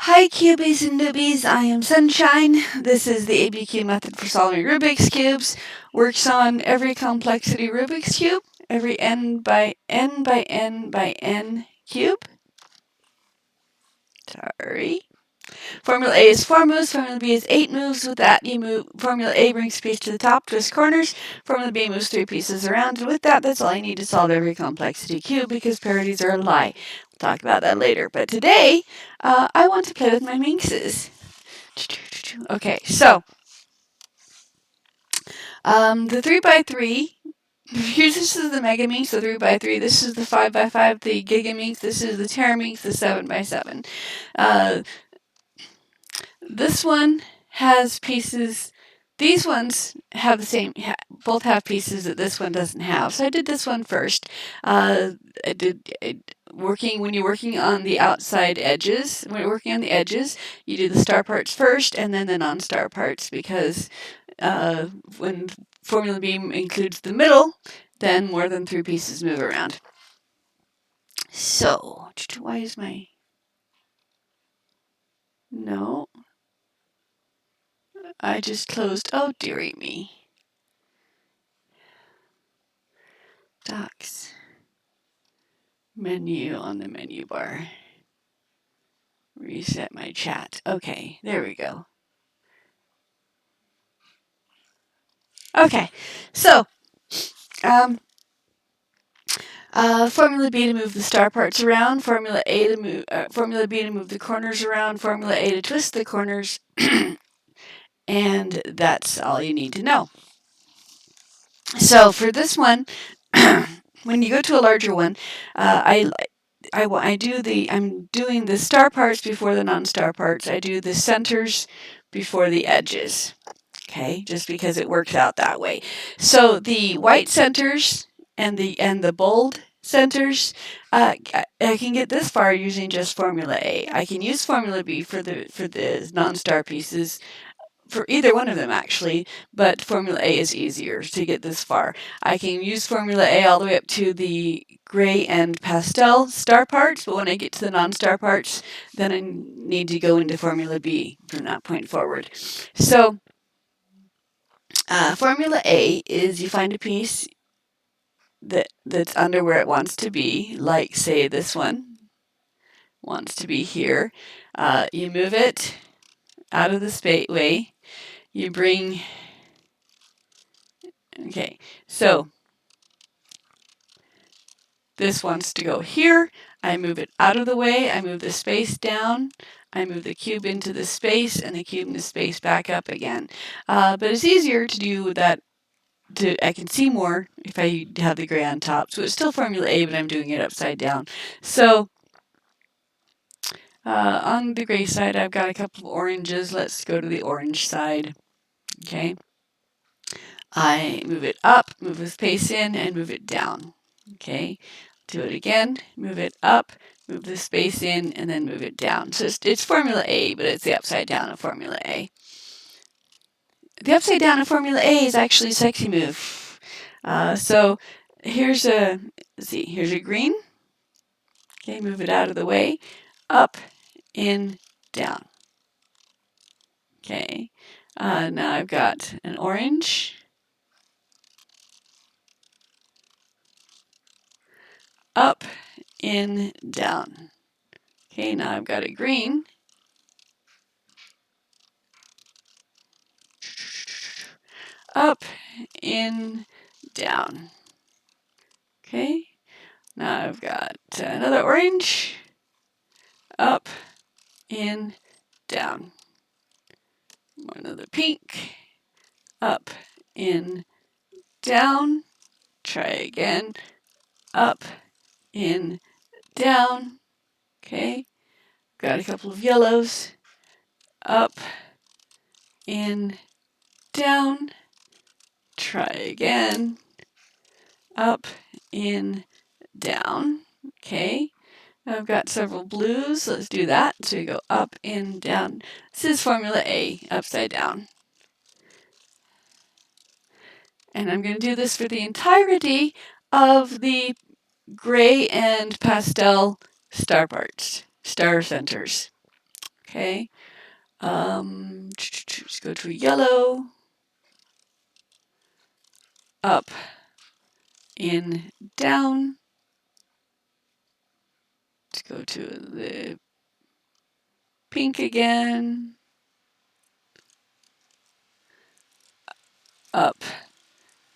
Hi cubies and newbies, I am Sunshine. This is the ABCube method for solving Rubik's Cubes. Works on every complexity Rubik's Cube, every n by n by n by n cube. Sorry. Formula A is 4 moves, Formula B is 8 moves. With that, you move. Formula A brings piece to the top, twist corners. Formula B moves 3 pieces around. And with that, that's all you need to solve every complexity cube because parities are a lie. We'll talk about that later. But today, I want to play with my minxes. Okay, so the 3x3. This is the Mega Minx, the 3x3. This is the 5x5, the Giga Minx. This is the Terra Minx, the 7x7. This one has pieces. These ones have the same, both have pieces that this one doesn't have. So I did this one first. When you're working on the outside edges, when you're working on the edges, you do the star parts first and then the non-star parts because when Formula Beam includes the middle, then more than 3 pieces move around. So, why is my... No. I just closed. Oh, dearie me. Docs. Menu on the menu bar. Reset my chat. Okay, there we go. Okay, so Formula B to move the star parts around, Formula B to move the corners around, Formula A to twist the corners, and that's all you need to know. So for this one, when you go to a larger one, I'm doing the star parts before the non-star parts. I do the centers before the edges. Okay, just because it works out that way. So the white centers and the bold centers, I can get this far using just Formula A. I can use Formula B for the non-star pieces, for either one of them actually, but Formula A is easier to get this far. I can use Formula A all the way up to the gray and pastel star parts, but when I get to the non-star parts, then I need to go into Formula B from that point forward. So Formula A is you find a piece that's under where it wants to be, like say this one wants to be here. You move it out of the space way. You bring, okay, so this wants to go here. I move it out of the way. I move the space down. I move the cube into the space and the cube and the space back up again. But it's easier to do that. I can see more if I have the gray on top. So it's still Formula A, but I'm doing it upside down. So on the gray side, I've got a couple of oranges. Let's go to the orange side. Okay. I move it up, move the space in, and move it down. Okay. Do it again. Move it up, move the space in, and then move it down. So it's Formula A, but it's the upside down of Formula A. The upside down of Formula A is actually a sexy move. So here's a green. Okay, move it out of the way. Up, in, down. Okay, now I've got an orange. Up, in, down. Okay, now I've got a green. Up, in, down. Okay, now I've got another orange. Up, in, down. Another pink. Up, in, down. Try again. Up, in, down. Okay, got a couple of yellows. Up, in, down. Try again. Up, in, down. Okay, I've got several blues. Let's do that. So you go up, in, down. This is Formula A, upside down. And I'm going to do this for the entirety of the gray and pastel star parts, star centers. Okay. Let's go to yellow, up, in, down. Let's go to the pink again, up,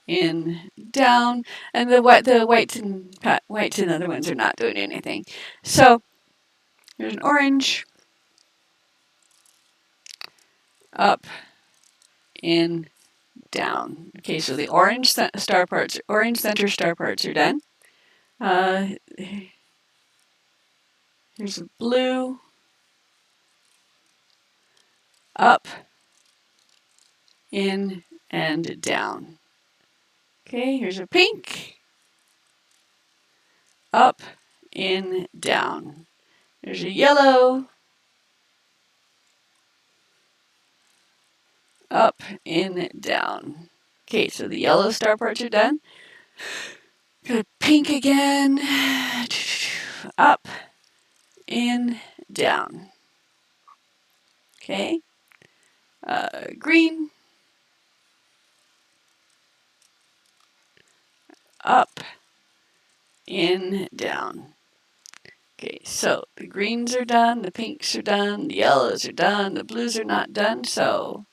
in, down, and the whites and other ones are not doing anything. So there's an orange, up, in, down. Okay, so the orange center star parts are done. Here's a blue, up, in, and down. Okay, here's a pink, up, in, down. There's a yellow, up, in, down. Okay, so the yellow star parts are done. Got a pink again, up, in, down. Okay, green, up, in, down. Okay, so the greens are done, the pinks are done, the yellows are done, the blues are not done, so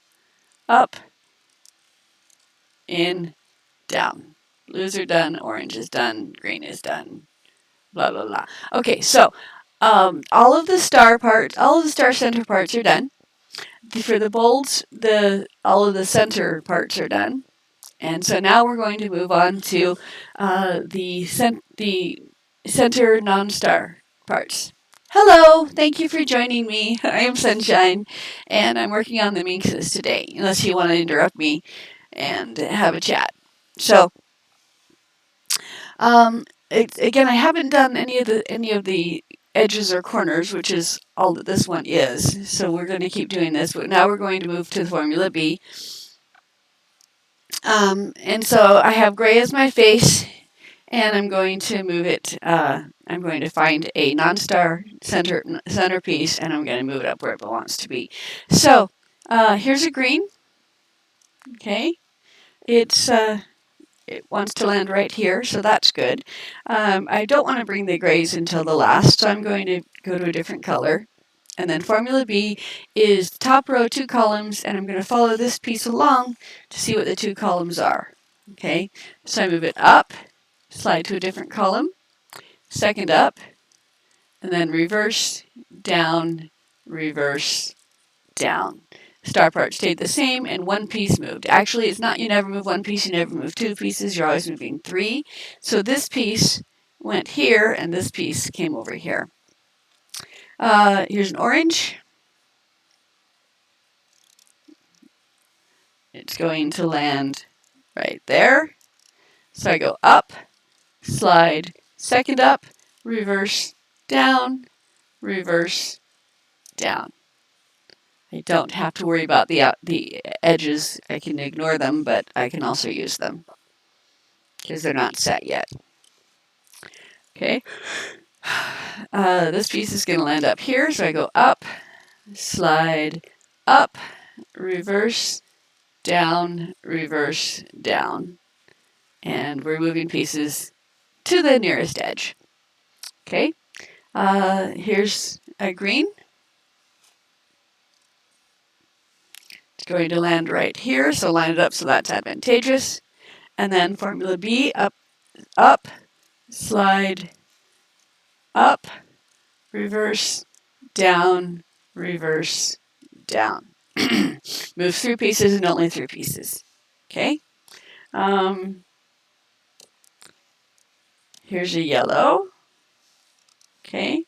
up, in, down. Blues are done, orange is done, green is done, blah, blah, blah. Okay, so all of the star center parts are done. For the bolts, all of the center parts are done. And so now we're going to move on to the center non-star parts. Hello, thank you for joining me. I am Sunshine, and I'm working on the minxes today, unless you want to interrupt me and have a chat. So, again, I haven't done any of the edges or corners, which is all that this one is. So we're going to keep doing this, but now we're going to move to the Formula B. And so I have gray as my face, and I'm going to move it. I'm going to find a non-star centerpiece, and I'm going to move it up where it belongs to be. So here's a green. Okay, it wants to land right here, so that's good. I don't want to bring the grays until the last, so I'm going to go to a different color. And then Formula B is top row, 2 columns, and I'm going to follow this piece along to see what the 2 columns are. Okay, so I move it up, slide to a different column, second up, and then reverse, down, reverse, down. Star part stayed the same and one piece moved. Actually, it's not you never move one piece, you never move 2 pieces, you're always moving 3. So this piece went here and this piece came over here. Here's an orange. It's going to land right there. So I go up, slide, second up, reverse, down, reverse, down. I don't have to worry about the edges. I can ignore them, but I can also use them because they're not set yet. Okay. This piece is going to land up here, so I go up, slide, up, reverse, down, and we're moving pieces to the nearest edge. Okay. Here's a green. It's going to land right here, so line it up so that's advantageous. And then Formula B, up, slide, up, reverse, down, reverse, down. Move through pieces and only through pieces. Okay. Here's a yellow. Okay.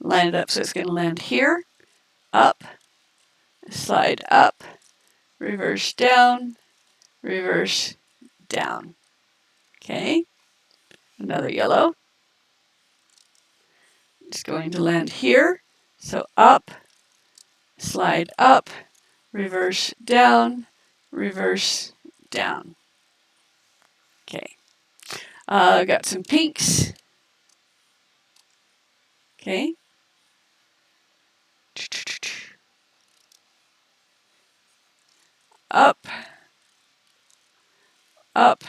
Line it up so it's going to land here. Up, slide up, reverse, down, reverse, down. Okay. Another yellow. It's going to land here. So up, slide up, reverse, down, reverse, down. Okay. I've got some pinks. Okay. Up, up,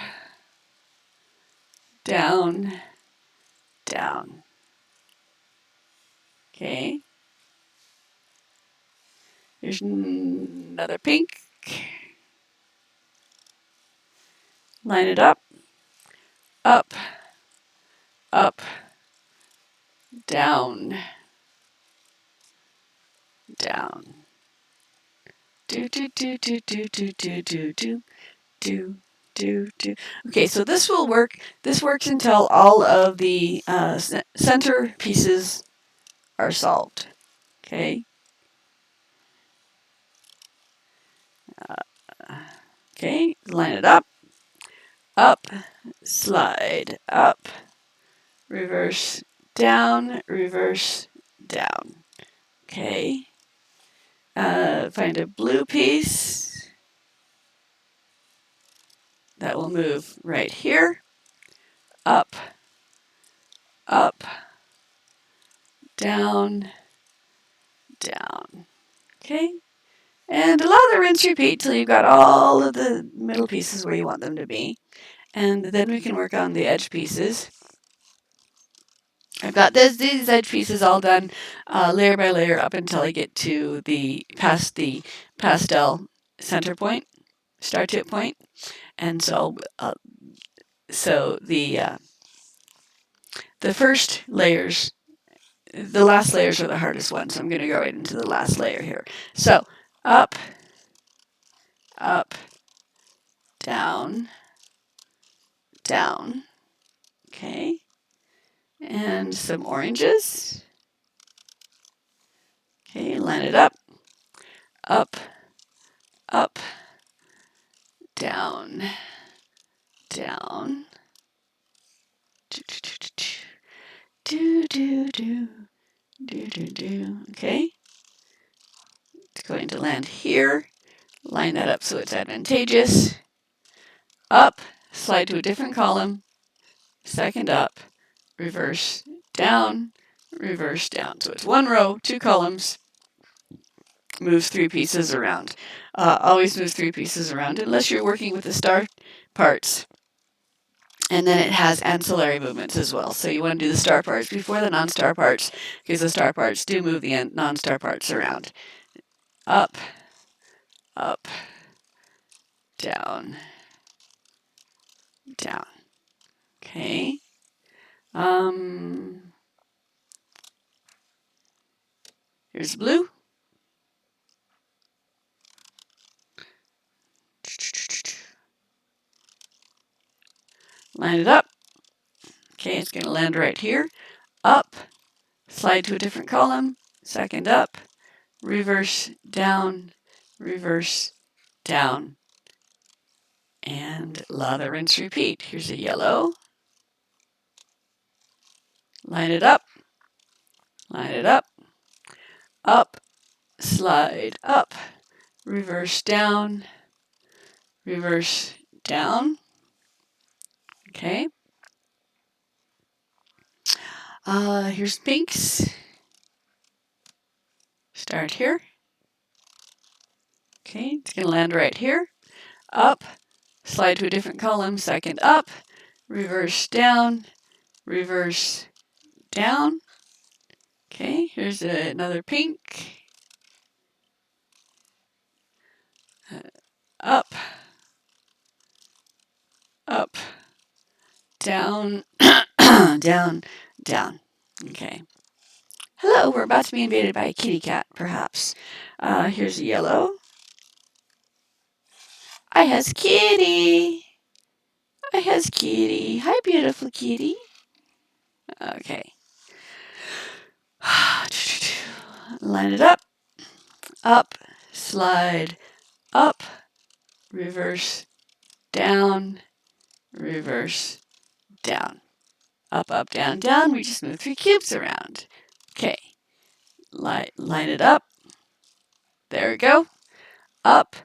down, down. Okay. Here's another pink. Line it up, up, up, down, down. Do, do, do, do, do, do, do, do, do, do, do, do. Okay, so this will work. This works until all of the center pieces are solved. Okay. Okay, line it up, slide, up, reverse, down, down. Okay. Find a blue piece that will move right here, up, down, down. Okay. And allow the rinse repeat till you've got all of the middle pieces where you want them to be. And then we can work on the edge pieces. I've got these edge pieces all done layer by layer up until I get to past the pastel center point, star tip point. And so the first layers, the last layers are the hardest ones. So I'm going to go right into the last layer here. So up, down, down. Okay. And some oranges. Okay, line it up, down, down. Do, do, do, do, do, do. Okay. It's going to land here. Line that up so it's advantageous. Up, slide to a different column. Second up, reverse, down, reverse, down. So it's one row, two columns. Moves three pieces around. Always moves three pieces around unless you're working with the star parts. And then it has ancillary movements as well. So you want to do the star parts before the non-star parts because the star parts do move the non-star parts around. Up, down, down. Okay. Here's blue. Line it up. Okay, it's going to land right here. Up, slide to a different column. Second up, reverse, down, and lather, rinse, repeat. Here's a yellow. Line it up, up, slide, up, reverse, down. Okay. Here's pinks. Start here. Okay, it's going to land right here. Up, slide to a different column. Second up, reverse, down. Okay, here's another pink. Up, down, down. Okay. Hello, we're about to be invaded by a kitty cat, perhaps. Here's a yellow. I has kitty. Hi, beautiful kitty. Okay. Line it up, slide, up, reverse, down, up, down, down. We just move 3 cubes around. Okay, line it up. There we go. Up,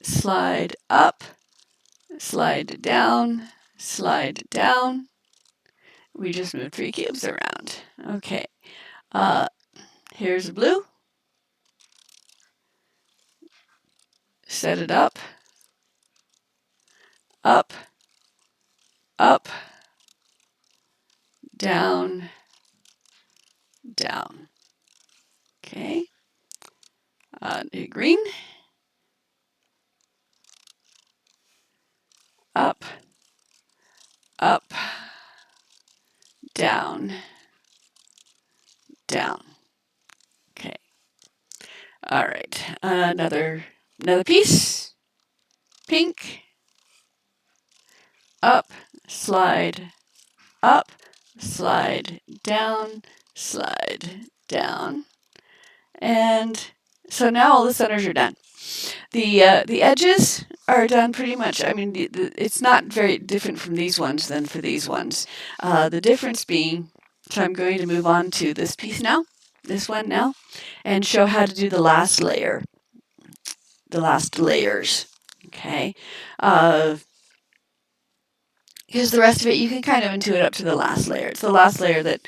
slide, down. We just moved 3 cubes around. Okay, here's blue. set it up, up, up, down, down. Okay. Do green, up, up, down, down. Okay. All right. Another piece. Pink, up, slide, up, slide, down, and so now all the centers are done. The edges are done pretty much. I mean, it's not very different from these ones than for these ones. The difference being, so I'm going to move on to this piece now, this one now, and show how to do the last layer, the last layers. Okay. Because the rest of it, you can kind of intuit up to the last layer. It's the last layer that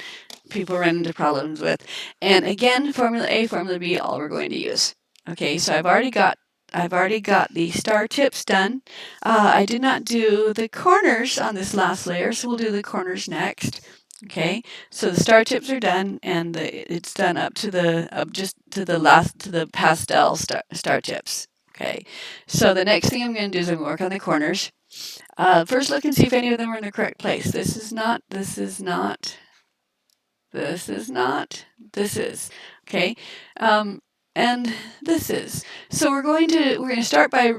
people run into problems with. And again, formula A, formula B, all we're going to use. Okay, so I've already got the star tips done. I did not do the corners on this last layer, so we'll do the corners next. Okay, so the star tips are done, and it's done up to the pastel star tips. Okay, so the next thing I'm going to do is I'm going to work on the corners. First look and see if any of them are in the correct place. This is. Okay. And this is. So we're going to start by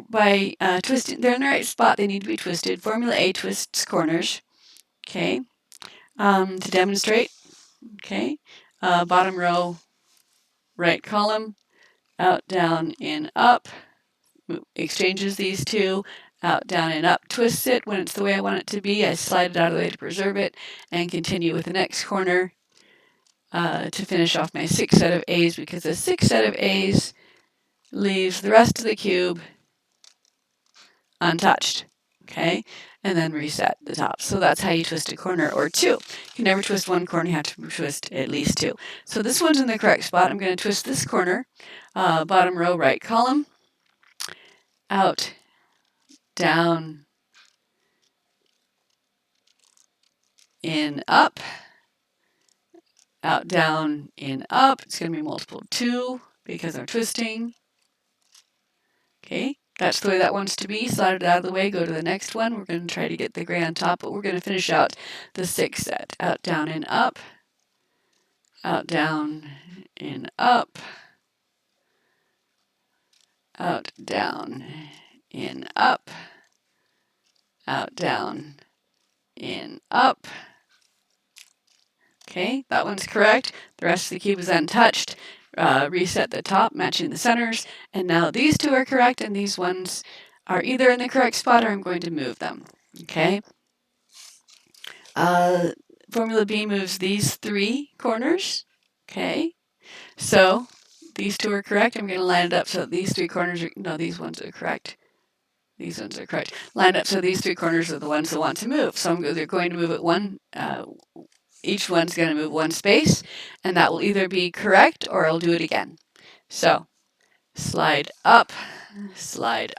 twisting. They're in the right spot. They need to be twisted. Formula A twists corners. Okay. To demonstrate. Okay. Bottom row, right column, out, down, in, up. Exchanges these two. Out, down, and up, twists it when it's the way I want it to be. I slide it out of the way to preserve it and continue with the next corner to finish off my 6 set of A's, because the 6 set of A's leaves the rest of the cube untouched. Okay, and then reset the top. So that's how you twist a corner, or two. You can never twist one corner, you have to twist at least two. So this one's in the correct spot. I'm going to twist this corner, bottom row, right column, out, down, in, up, out, down, in, up. It's going to be multiple 2 because I'm twisting. Okay, that's the way that wants to be. Slide it out of the way, go to the next one. We're going to try to get the gray on top, but we're going to finish out the 6 set. Out, down, and up. Out, down, and up. Out, down, in, up. Out, down, in, up. Okay, that one's correct. The rest of the cube is untouched. Reset the top, matching the centers. And now these two are correct, and these ones are either in the correct spot or I'm going to move them. Okay. Formula B moves these 3 corners. Okay. So these 2 are correct. I'm going to line it up so these 3 corners are, no, these ones are correct. These ones are correct. Line up so these 3 corners are the ones that want to move. So they're going to move it one. Each one's going to move 1 space, and that will either be correct or I'll do it again. So slide up, slide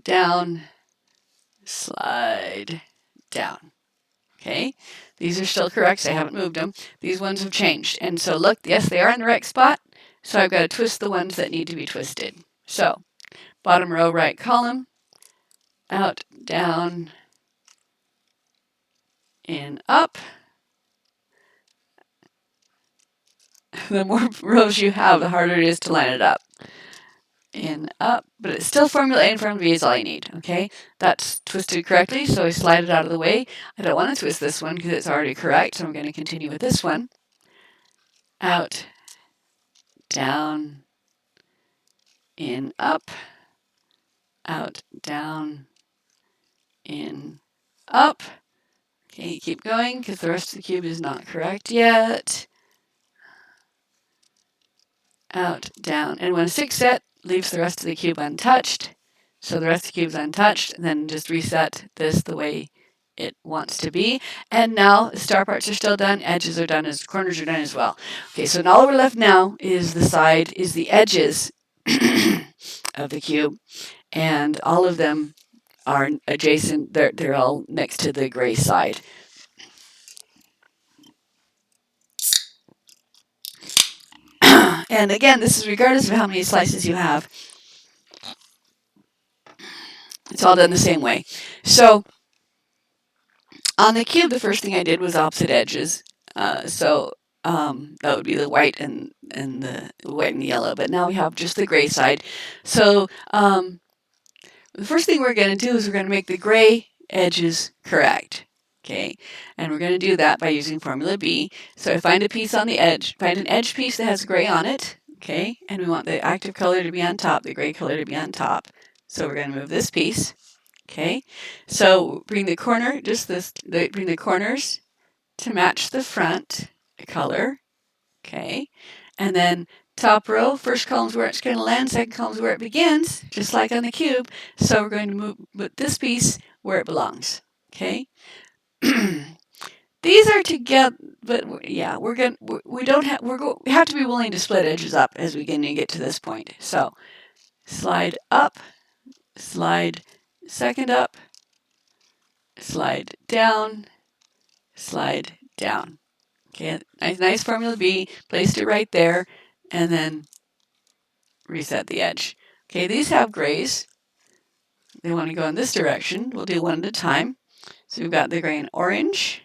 down, slide down. Okay, these are still correct. I haven't moved them. These ones have changed. And so look, yes, they are in the right spot. So I've got to twist the ones that need to be twisted. So bottom row, right column, out, down, in, up. The more rows you have, the harder it is to line it up. In, up, but it's still formula A and formula B is all you need. Okay, that's twisted correctly, so I slide it out of the way. I don't want to twist this one because it's already correct, so I'm going to continue with this one. Out, down, in, up, out, down, in, up. Okay, keep going because the rest of the cube is not correct yet. Out, down, and when 6 set, leaves the rest of the cube untouched. So the rest of the cube is untouched, and then just reset this the way it wants to be. And now the star parts are still done, edges are done, corners are done as well. Okay, so all we're left now is the edges of the cube, and all of them are adjacent. They're all next to the gray side. And again, this is regardless of how many slices you have. It's all done the same way. So on the cube, the first thing I did was opposite edges. That would be the white and the white and the yellow. But now we have just the gray side. So the first thing we're going to do is we're going to make the gray edges correct. Okay, and we're going to do that by using formula B. So I find a piece on the edge, find an edge piece that has gray on it. Okay, and we want the active color to be on top, the gray color to be on top. So we're going to move this piece. Okay, so bring the corner, bring the corners to match the front color. Okay, and then top row, first column's where it's going to land, second column's where it begins, just like on the cube. So we're going to put this piece where it belongs. Okay. These are together, but yeah, we have to be willing to split edges up as we get to this point. So slide up, slide second up, slide down, slide down. Okay, nice formula B, placed it right there, and then reset the edge. Okay, these have grays. They want to go in this direction. We'll do one at a time. So we've got the gray and orange.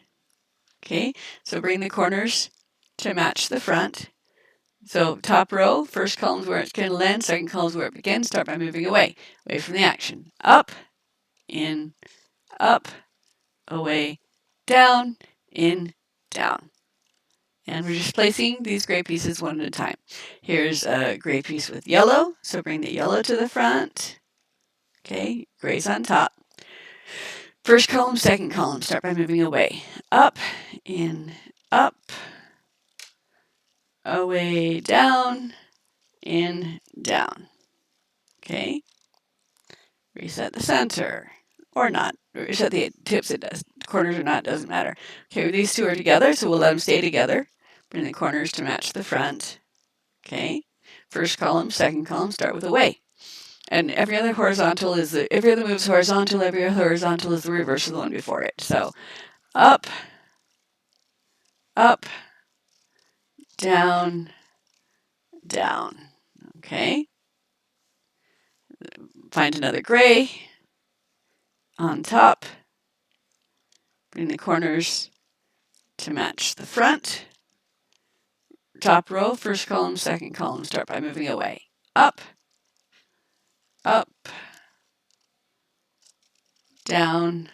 Okay, so bring the corners to match the front. So top row, first column's where it's going to land, second column's where it begins. Start by moving away from the action. Up, in, up, away, down, in, down. And we're just placing these gray pieces one at a time. Here's a gray piece with yellow, so bring the yellow to the front. Okay, gray's on top. First column, second column, start by moving away. Up, in, up, away, down, in, down. Okay, reset the center, or not. Reset the tips, it does. Corners or not, doesn't matter. Okay, these two are together, so we'll let them stay together. Bring the corners to match the front. Okay, first column, second column, start with away. And every other move is horizontal, every other horizontal is the reverse of the one before it. So up, up, down, down. Okay. Find another gray on top. Bring the corners to match the front. Top row, first column, second column. Start by moving away. Up, up, down,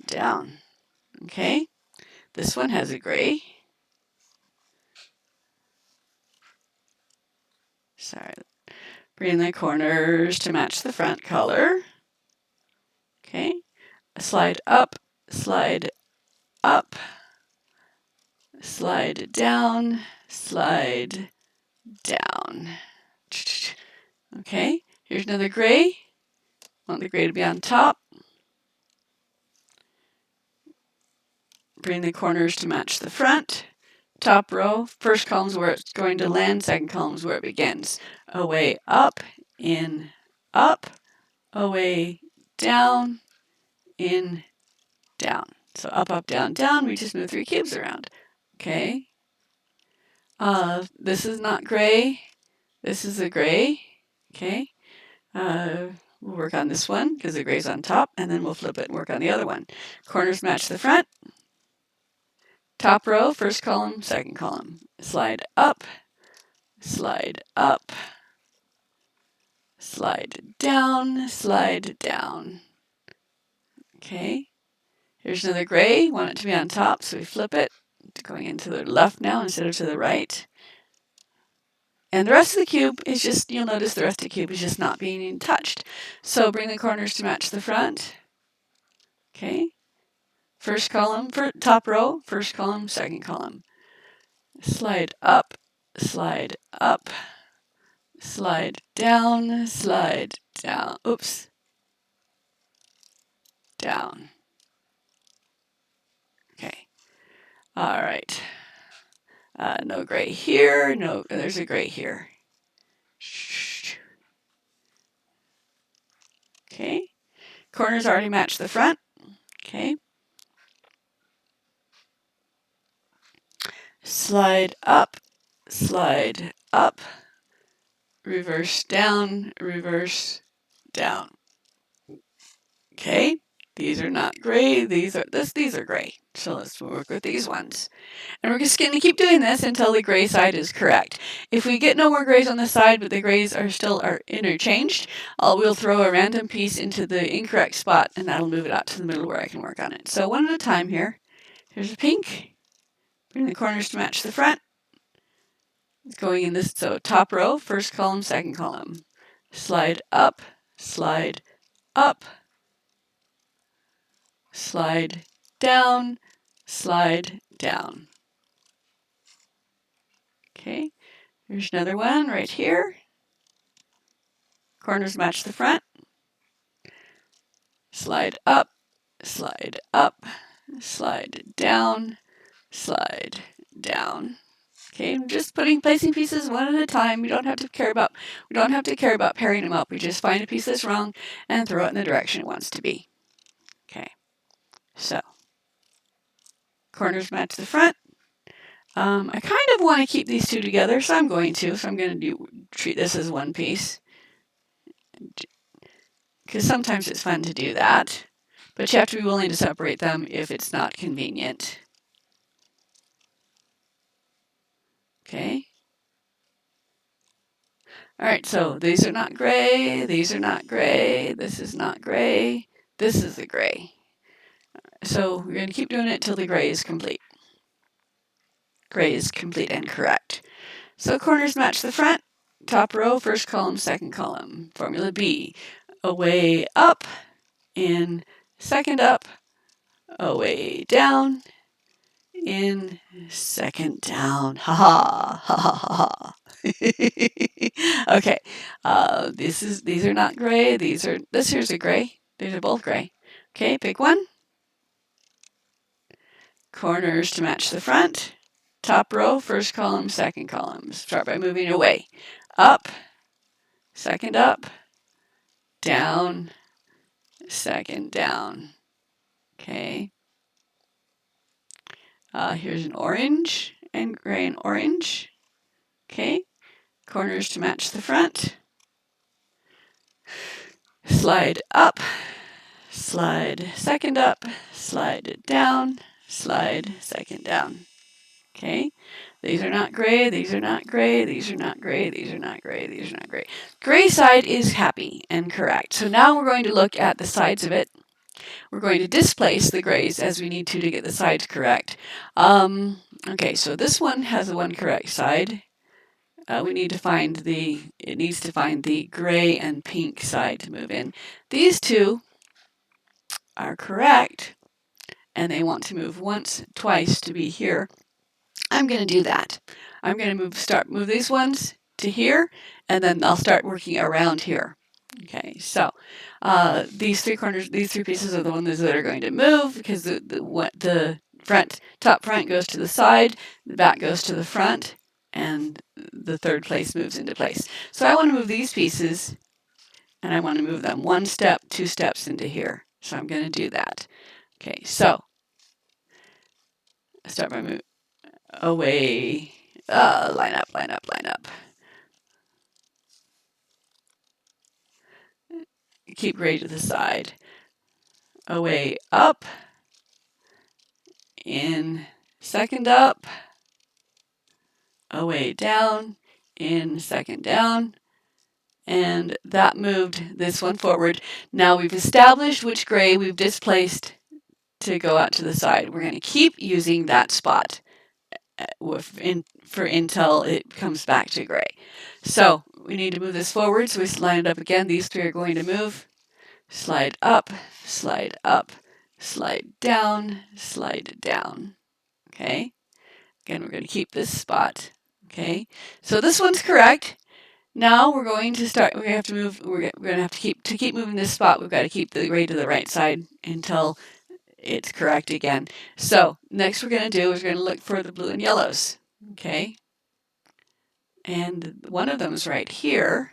down. Okay. This one has a gray. Sorry. Bring the corners to match the front color. Okay. Slide up, slide up, slide down, slide down. Okay, here's another gray. Want the gray to be on top. Bring the corners to match the front. Top row, first column's where it's going to land, second column's where it begins. Away, up, in, up, away, down, in, down. So up, up, down, down. We just move 3 cubes around. Okay. This is not gray. This is a gray. Okay. We'll work on this one because the gray's on top, and then we'll flip it and work on the other one. Corners match the front. Top row, first column, second column. Slide up, slide up, slide down, slide down. Okay. Here's another gray. Want it to be on top, so we flip it. It's going into the left now instead of to the right. And the rest of the cube is just, you'll notice the rest of the cube is just not being touched. So bring the corners to match the front. Okay. First column, top row, first column, second column. Slide up, slide up, slide down, slide down. Oops. Down. All right. No gray here. No, there's a gray here. Okay. Corners already match the front. Okay. Slide up, reverse down, reverse down. Okay. These are not gray. These are gray. So let's work with these ones. And we're just going to keep doing this until the gray side is correct. If we get no more grays on the side, but the grays are still interchanged, we'll throw a random piece into the incorrect spot, and that'll move it out to the middle where I can work on it. So one at a time here. Here's a pink. Bring the corners to match the front. It's going in this, so top row, first column, second column. Slide up, slide up, slide down, slide down. Okay, here's another one right here. Corners match the front. Slide up, slide up, slide down, slide down. Okay, I'm just placing pieces one at a time. We don't have to care about pairing them up. We just find a piece that's wrong and throw it in the direction it wants to be. Okay, so corners match the front. I kind of want to keep these two together, so I'm going to. So I'm going to treat this as one piece, because sometimes it's fun to do that. But you have to be willing to separate them if it's not convenient. Okay. All right, so these are not gray, these are not gray, this is not gray, this is the gray. So we're going to keep doing it till the gray is complete. Gray is complete and correct. So corners match the front, top row, first column, second column. Formula B, away up, in, second up, away down, in, second down. Ha ha ha ha ha ha. Okay, these are not gray. This here's a gray. These are both gray. Okay, pick one. Corners to match the front. Top row, first column, second column. Start by moving away. Up, second up, down, second down. Okay. Here's an orange and gray and orange. Okay. Corners to match the front. Slide up, slide second up, slide down, slide second down. Okay, these are not gray, these are not gray, these are not gray, these are not gray, these are not gray. Gray side is happy and correct. So now we're going to look at the sides of it. We're going to displace the grays as we need to get the sides correct. Okay, so this one has the one correct side. It needs to find the gray and pink side to move in. These two are correct, and they want to move twice to be here. I'm going to do that. I'm going to move these ones to here, and then I'll start working around here. Okay, so these three pieces are the ones that are going to move, because the top front goes to the side, the back goes to the front, and the third place moves into place. So I want to move these pieces, and I want to move them 1 step, 2 steps into here. So I'm going to do that. Okay, so start by moving away, line up, line up, line up. Keep gray to the side. Away, up, in, second up, away, down, in, second down, and that moved this one forward. Now we've established which gray we've displaced to go out to the side. We're going to keep using that spot until it comes back to gray. So we need to move this forward, so we line it up again. These three are going to move. Slide up, slide up, slide down, slide down. Okay. Again, we're going to keep this spot. Okay. So this one's correct. Now we're going to start. We're going to have to move. We're going to have to keep moving this spot. We've got to keep the gray to the right side until it's correct again. So next we're going to do is we're going to look for the blue and yellows. Okay. And one of them is right here.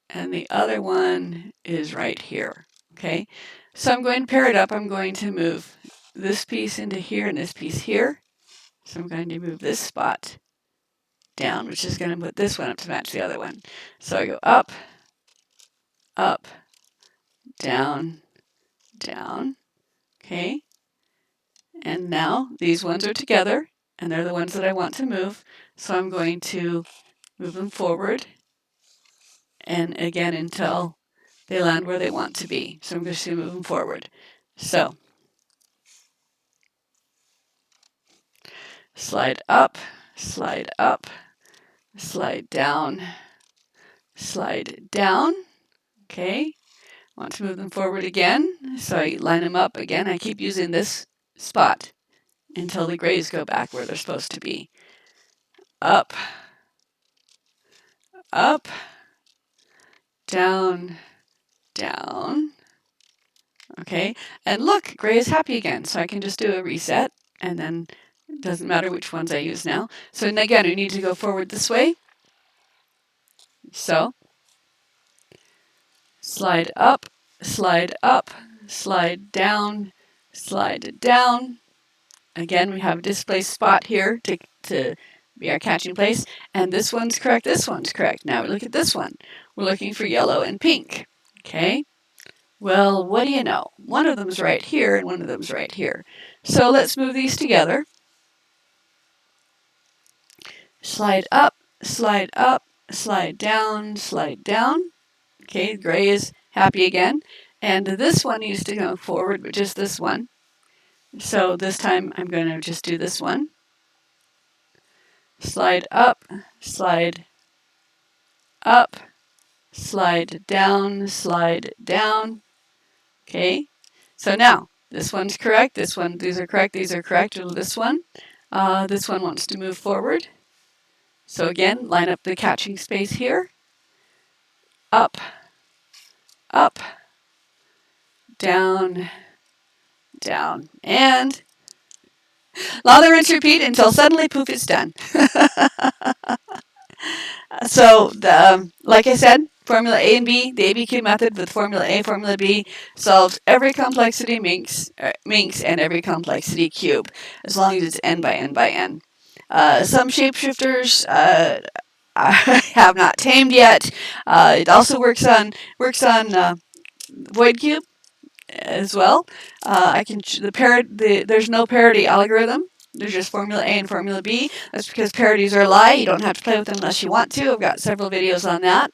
And the other one is right here. Okay. So I'm going to pair it up. I'm going to move this piece into here and this piece here. So I'm going to move this spot down, which is going to put this one up to match the other one. So I go up, up, down, down. Okay. And now these ones are together, and they're the ones that I want to move. So I'm going to move them forward, and again until they land where they want to be. So I'm just going to move them forward. So slide up, slide up, slide down, slide down. Okay. Want to move them forward again. So I line them up again. I keep using this spot until the grays go back where they're supposed to be. Up, up, down, down. Okay, and look, gray is happy again, so I can just do a reset, and then it doesn't matter which ones I use now. So again, we need to go forward this way. So slide up, slide up, slide down, slide down. Again, we have a displaced spot here to be our catching place, and this one's correct, this one's correct. Now we look at this one. We're looking for yellow and pink. Okay. Well, what do you know? One of them's right here and one of them's right here. So let's move these together. Slide up, slide up, slide down, slide down. Okay, gray is happy again. And this one needs to go forward, but just this one. So this time I'm going to just do this one. Slide up, slide up, slide down, slide down. Okay, so now this one's correct, this one, these are correct, these are correct. This one wants to move forward. So again, line up the catching space here. Up, up, down, down, and lather, rinse, repeat until suddenly poof, it's done. So, like I said, Formula A and B, the ABCube method with Formula A, Formula B, solves every complexity minx and every complexity cube, as long as it's n by n by n. Some shapeshifters I have not tamed yet. It also works on void cube as well. There's no parity algorithm. There's just Formula A and Formula B. That's because parities are a lie. You don't have to play with them unless you want to. I've got several videos on that.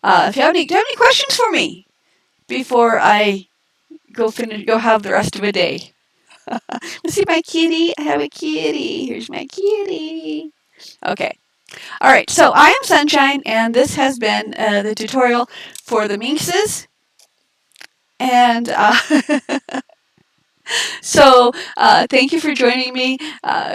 Do you have any questions for me before I go have the rest of a day? See my kitty? I have a kitty. Here's my kitty. Okay. All right. So I am Sunshine, and this has been the tutorial for the minxes. And so thank you for joining me.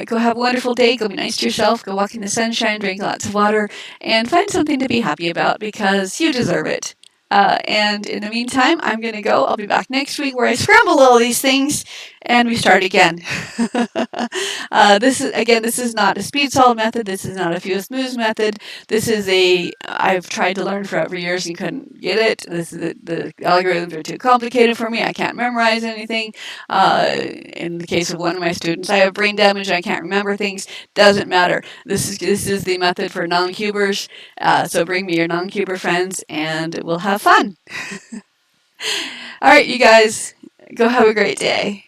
Go have a wonderful day. Go be nice to yourself. Go walk in the sunshine. Drink lots of water. And find something to be happy about because you deserve it. And in the meantime, I'm going to go. I'll be back next week where I scramble all these things and we start again. This is not a speed solve method. This is not a fewest moves method. This is I've tried to learn for years and couldn't get it. The algorithms are too complicated for me. I can't memorize anything. In the case of one of my students, I have brain damage. I can't remember things. Doesn't matter. This is the method for non-cubers. So bring me your non-cuber friends and we'll have fun. All right, you guys, go have a great day.